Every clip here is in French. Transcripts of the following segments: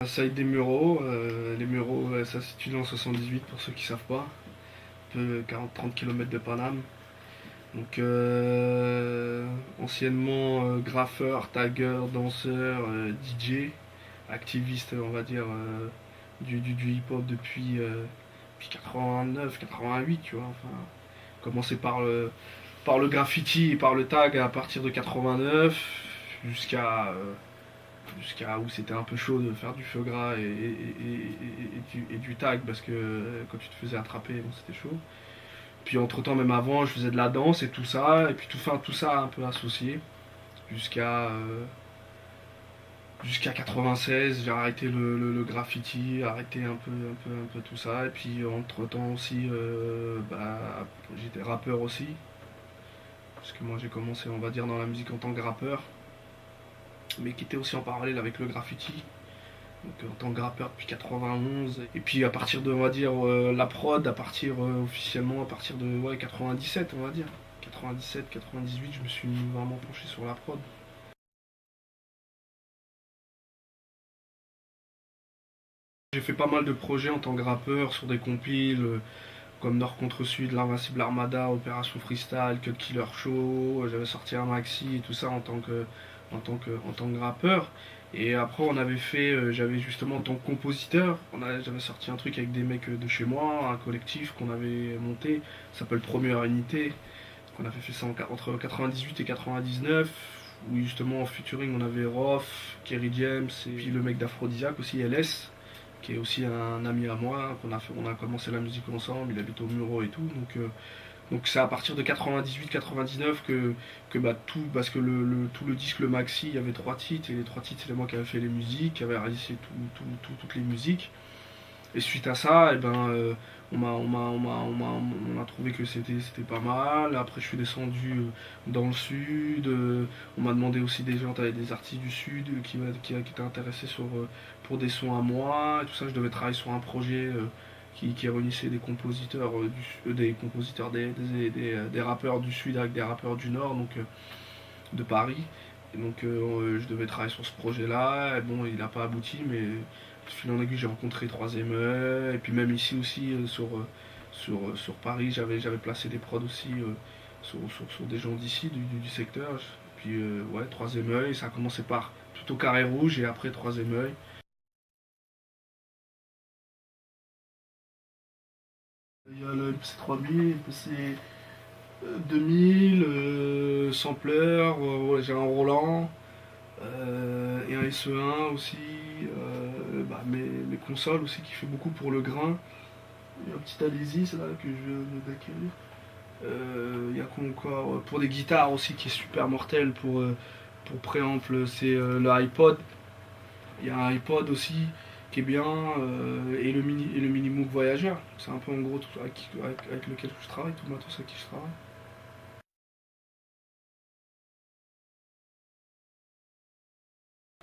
Site des Mureaux, les Mureaux, ça se situe dans le 78 pour ceux qui savent pas, un peu 40-30 km de Paname. Donc anciennement graffeur, tagueur, danseur, DJ, activiste on va dire du hip-hop depuis 89, 88 tu vois. Enfin, commencé par le graffiti et par le tag à partir de 89 jusqu'à où c'était un peu chaud de faire du feu gras et du tag parce que quand tu te faisais attraper, bon, c'était chaud. Puis entre temps, même avant, je faisais de la danse et tout ça, et puis tout ça un peu associé jusqu'à jusqu'à 96. J'ai arrêté le graffiti, arrêté un peu tout ça, et puis entre temps aussi, j'étais rappeur aussi, parce que moi j'ai commencé, on va dire, dans la musique en tant que rappeur, mais qui était aussi en parallèle avec le graffiti. Donc en tant que rappeur depuis 91. Et puis à partir de, on va dire, la prod, à partir officiellement, à partir de 97, on va dire. 97, 98, je me suis vraiment penché sur la prod. J'ai fait pas mal de projets en tant que rappeur sur des compiles comme Nord contre Sud, l'Invincible Armada, Opération Freestyle, Cut Killer Show. J'avais sorti un maxi et tout ça en tant que rappeur. Et après, on avait fait, j'avais justement en tant que compositeur, j'avais sorti un truc avec des mecs de chez moi, un collectif qu'on avait monté, ça s'appelle Première Unité, qu'on avait fait ça entre 98 et 99, où justement en featuring on avait Roth, Kerry James, et puis le mec d'Aphrodisiaque aussi, LS, qui est aussi un ami à moi, on a commencé la musique ensemble, il habite au Muro et tout, donc c'est à partir de 98-99 que tout, parce que tout le disque, le maxi, il y avait 3 titres, et les 3 titres, c'est moi qui avais fait les musiques, qui avait réalisé toutes les musiques. Et suite à ça, on a trouvé que c'était pas mal. Après, je suis descendu dans le sud. On m'a demandé aussi des gens, des artistes du sud qui étaient intéressés pour des sons à moi. Et tout ça, je devais travailler sur un projet qui réunissait des compositeurs, des rappeurs du sud avec des rappeurs du nord, donc de Paris. Et donc je devais travailler sur ce projet-là. Et bon, il n'a pas abouti, mais de fil en aiguille, j'ai rencontré Troisième œil. Et puis même ici aussi, sur Paris, j'avais placé des prods aussi sur des gens d'ici, du secteur. Et puis ouais, Troisième œil, ça a commencé par plutôt Carré Rouge et après Troisième œil. Il y a le MC3000, le PC 2000, sampler, ouais, j'ai un Roland et un SE1 aussi, mes consoles aussi qui fait beaucoup pour le grain. Il y a un petit Alésis là que je viens d'acquérir. Il y a quoi encore pour des guitares aussi qui est super mortel pour préample, c'est le iPod. Il y a un iPod aussi qui est bien et le mini Moog Voyageur. C'est un peu en gros tout avec lequel je travaille, tout le matos avec qui je travaille.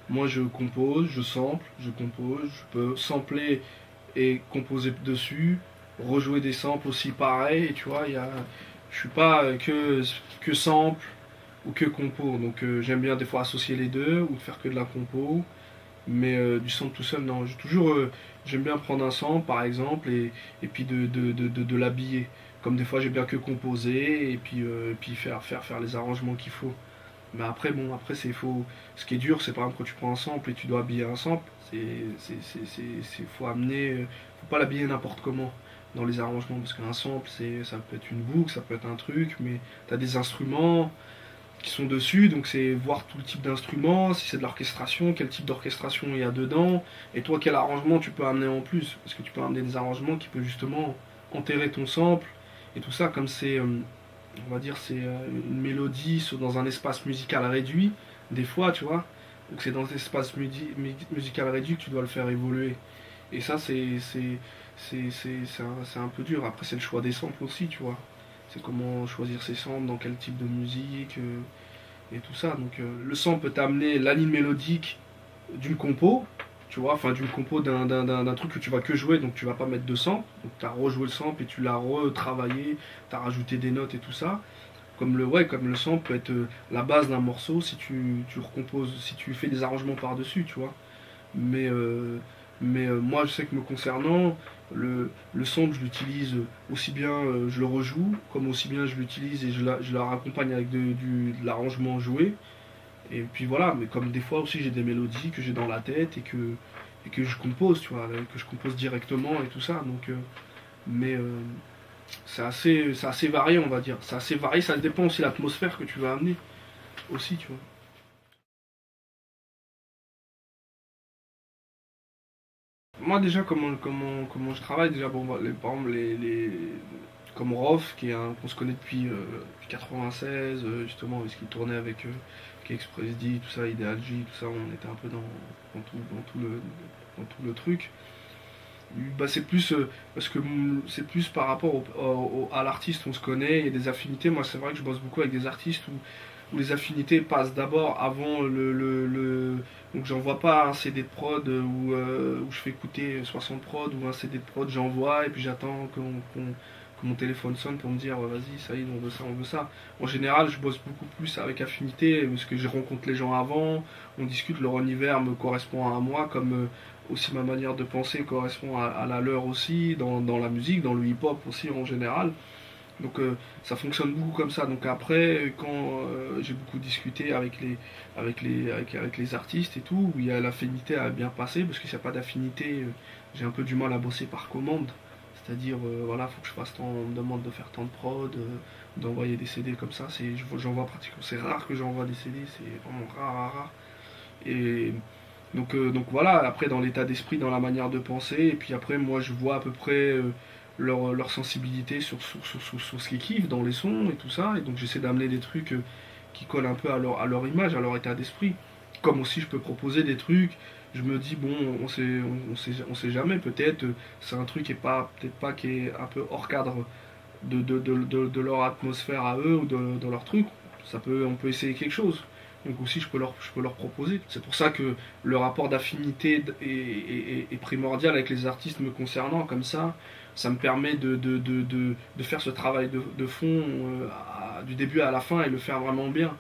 Moi je compose, je sample, je compose, je peux sampler et composer dessus, rejouer des samples aussi pareil, et tu vois, je suis pas que sample ou que compo, donc j'aime bien des fois associer les deux ou faire que de la compo, mais du sample tout seul, non, j'aime bien prendre un sample par exemple et puis de l'habiller, comme des fois j'aime bien que composer et puis faire les arrangements qu'il faut. Mais après, bon, après, ce qui est dur, c'est par exemple quand tu prends un sample et tu dois habiller un sample, faut pas l'habiller n'importe comment dans les arrangements, parce qu'un sample, ça peut être une boucle, ça peut être un truc, mais tu as des instruments qui sont dessus, donc c'est voir tout le type d'instruments, si c'est de l'orchestration, quel type d'orchestration il y a dedans, et toi, quel arrangement tu peux amener en plus, parce que tu peux amener des arrangements qui peuvent justement enterrer ton sample, et tout ça, comme on va dire, c'est une mélodie dans un espace musical réduit, des fois, tu vois. Donc c'est dans cet espace musical réduit que tu dois le faire évoluer. Et ça, c'est un peu dur. Après, c'est le choix des samples aussi, tu vois. C'est comment choisir ses samples, dans quel type de musique, et tout ça. Donc le sample peut t'amener la ligne mélodique d'une compo, tu vois, enfin d'une compo d'un truc que tu vas que jouer, donc tu vas pas mettre de sample, donc tu as rejoué le sample et tu l'as retravaillé, tu as rajouté des notes et tout ça. Comme le sample peut être la base d'un morceau si tu recomposes, si tu fais des arrangements par-dessus, tu vois. Mais, moi, je sais que me concernant, le sample, je l'utilise aussi bien, je le rejoue, comme aussi bien je l'utilise et je la raccompagne avec de l'arrangement joué. Et puis voilà, mais comme des fois aussi j'ai des mélodies que j'ai dans la tête et que je compose, tu vois, que je compose directement et tout ça. Donc, mais c'est assez varié, on va dire. C'est assez varié, ça dépend aussi de l'atmosphère que tu vas amener aussi, tu vois. Moi déjà comment je travaille déjà bon par exemple comme Rof qu'on se connaît depuis 96 justement parce qu'il tournait avec Express D tout ça Ideal J tout ça on était un peu dans tout le truc. Bah, c'est plus parce que c'est plus par rapport à l'artiste on se connaît il y a des affinités moi c'est vrai que je bosse beaucoup avec des artistes où les affinités passent d'abord avant donc j'envoie pas un CD de prod où je fais écouter 60 prod ou un CD de prod j'envoie et puis j'attends que mon téléphone sonne pour me dire vas-y ça y est on veut ça. En général je bosse beaucoup plus avec affinité parce que je rencontre les gens avant, on discute, leur univers me correspond à moi comme aussi ma manière de penser correspond à la leur aussi dans la musique, dans le hip-hop aussi en général. Donc ça fonctionne beaucoup comme ça. Donc après, quand j'ai beaucoup discuté avec les artistes et tout, où il y a l'affinité à bien passer, parce que s'il n'y a pas d'affinité, j'ai un peu du mal à bosser par commande. C'est-à-dire, voilà, faut que je fasse tant, on me demande de faire tant de prod, d'envoyer des CD comme ça. J'envoie pratiquement, c'est rare que j'envoie des CD, c'est vraiment rare, rare, rare. Et donc voilà, après dans l'état d'esprit, dans la manière de penser, et puis après moi je vois à peu près leur sensibilité sur ce qu'ils kiffent dans les sons et tout ça, et donc j'essaie d'amener des trucs qui collent un peu à leur image, à leur état d'esprit. Comme aussi je peux proposer des trucs, je me dis bon, on sait jamais, peut-être c'est un truc qui est pas, peut-être pas qui est un peu hors cadre de leur atmosphère à eux ou de leur truc, on peut essayer quelque chose. Donc aussi je peux leur proposer. C'est pour ça que le rapport d'affinité est primordial avec les artistes me concernant, comme ça me permet de faire ce travail de fond du début à la fin et le faire vraiment bien.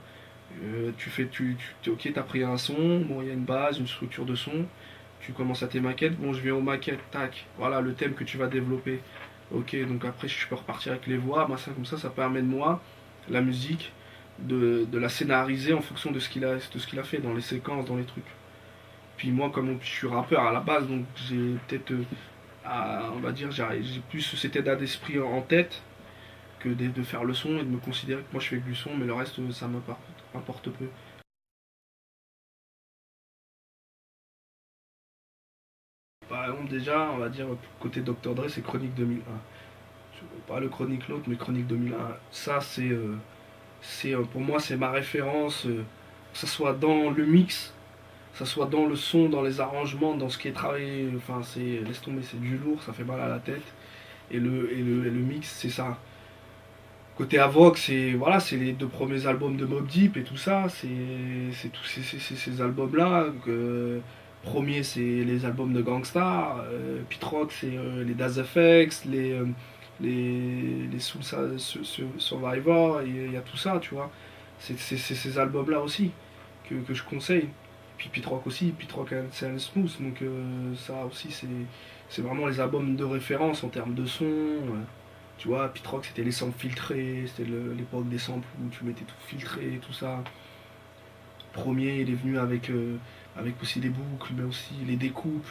Ok, t'as pris un son, bon, il y a une base, une structure de son, tu commences à tes maquettes, bon, je viens aux maquettes, tac, voilà le thème que tu vas développer. Ok, donc après, je peux repartir avec les voix, bah, ça, comme ça permet de moi, la musique, de la scénariser en fonction de ce qu'il a fait dans les séquences, dans les trucs. Puis moi, comme je suis rappeur à la base, donc j'ai peut-être, on va dire, j'ai plus cet état d'esprit en tête que de faire le son et de me considérer que moi je fais que du son, mais le reste, ça m'importe peu. Par exemple, déjà, on va dire, côté Dr. Dre, c'est Chronique 2001. Pas le Chronique l'autre, mais Chronique 2001. Ça, pour moi, c'est ma référence, que ce soit dans le mix, que ce soit dans le son, dans les arrangements, dans ce qui est travaillé. Enfin, laisse tomber, c'est du lourd, ça fait mal à la tête. Et le mix, c'est ça. Côté Avox, c'est les deux premiers albums de Mobb Deep et tout ça. C'est tous ces albums-là. Premier, c'est les albums de Gangstar. Pete Rock, c'est les Das FX, les Survivor. Il y a tout ça, tu vois. C'est ces albums-là aussi que je conseille. Puis Pete Rock aussi. Pete Rock c'est un smooth. Donc ça aussi, c'est vraiment les albums de référence en termes de son. Tu vois, Pete Rock c'était les samples filtrés, c'était l'époque des samples où tu mettais tout filtré, tout ça. Premier, il est venu avec aussi des boucles, mais aussi les découpes.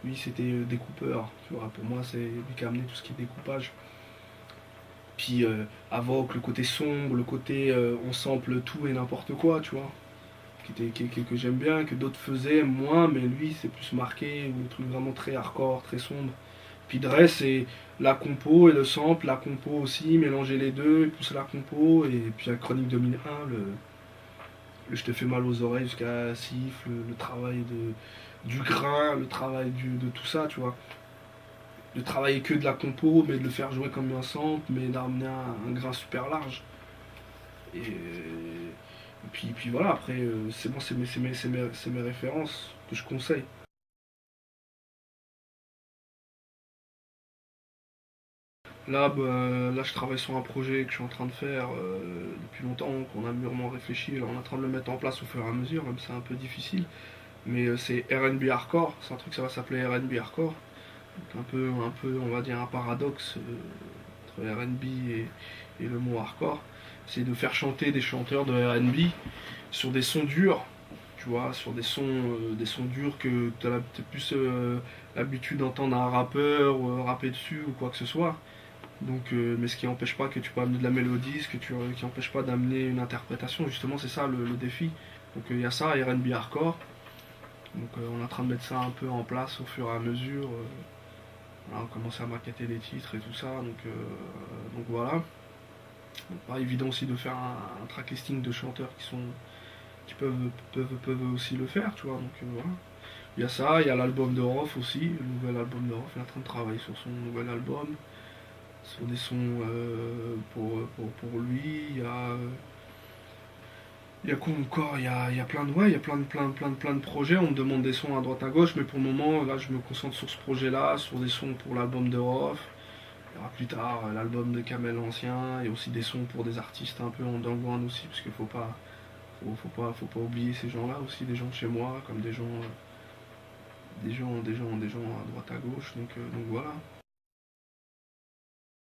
Lui, c'était découpeur. Tu vois, pour moi, c'est lui qui a amené tout ce qui est découpage. Puis Avoc, le côté sombre, le côté on sample tout et n'importe quoi, tu vois. Que j'aime bien, que d'autres faisaient moins, mais lui, c'est plus marqué, ou le truc vraiment très hardcore, très sombre. Puis Dre, c'est la compo et le sample, la compo aussi, mélanger les deux, pousser la compo, et puis la Chronique 2001, Je te fais mal aux oreilles jusqu'à siffle, le travail du grain, le travail de tout ça, tu vois. De travailler que de la compo, mais de le faire jouer comme un sample, mais d'amener un grain super large. Et puis voilà, après, c'est bon, c'est mes références que je conseille. Là, je travaille sur un projet que je suis en train de faire depuis longtemps, qu'on a mûrement réfléchi. Là, on est en train de le mettre en place au fur et à mesure, même si c'est un peu difficile. mais c'est R&B hardcore, c'est un truc, ça va s'appeler R&B hardcore. Donc un peu, on va dire un paradoxe entre R&B et le mot hardcore. C'est de faire chanter des chanteurs de R&B sur des sons durs, tu vois, sur des sons durs que tu as peut-être plus l'habitude d'entendre un rappeur rapper dessus ou quoi que ce soit. Donc, mais ce qui n'empêche pas que tu peux amener de la mélodie, qui n'empêche pas d'amener une interprétation, justement, c'est ça le défi. Donc, il y a ça, R&B hardcore. Donc, on est en train de mettre ça un peu en place au fur et à mesure. Voilà, on commence à maqueter les titres et tout ça. Donc voilà. Donc, pas évident aussi de faire un track listing de chanteurs qui peuvent aussi le faire, tu vois. Donc voilà. Il y a ça, il y a l'album de Rof aussi, le nouvel album de Rof, il est en train de travailler sur son nouvel album, sur des sons pour lui. Il y a quoi encore? Il y a plein de ouais, il y a plein de projets. On me demande des sons à droite à gauche, mais pour le moment, là, je me concentre sur ce projet-là, sur des sons pour l'album de Rof. Il y aura plus tard l'album de Kamel Ancien, et aussi des sons pour des artistes un peu underground aussi, parce qu'il faut pas oublier ces gens-là aussi, des gens de chez moi, comme des gens à droite à gauche. Donc voilà.